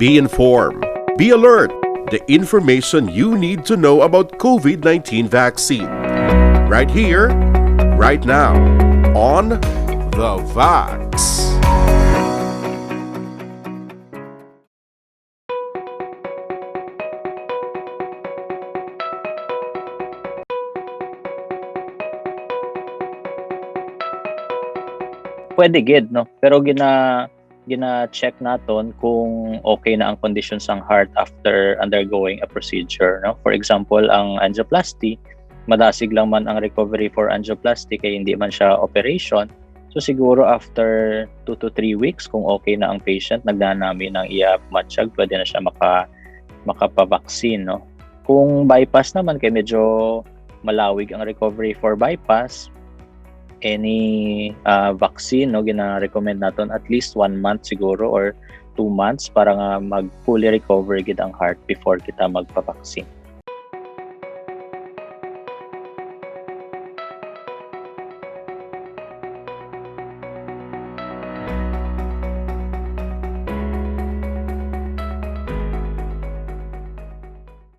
Be informed. Be alert. The information you need to know about COVID-19 vaccine. Right here, right now, on The Vax. Pwede gid no, pero gina-check naton kung okay na ang kondisyon sang heart after undergoing a procedure no. For example, ang angioplasty, madasig lang man ang recovery for angioplasty kay hindi man siya operation. So siguro after 2 to 3 weeks kung okay na ang patient, nagdanami ng iya matsyag, pwede na siya makapabaksin no. Kung bypass naman kay medyo malawig ang recovery for bypass, any vaccine no gina-recommend naton at least 1 month siguro or 2 months para nga mag fully recover gid ang heart before kita magpa-vaccine.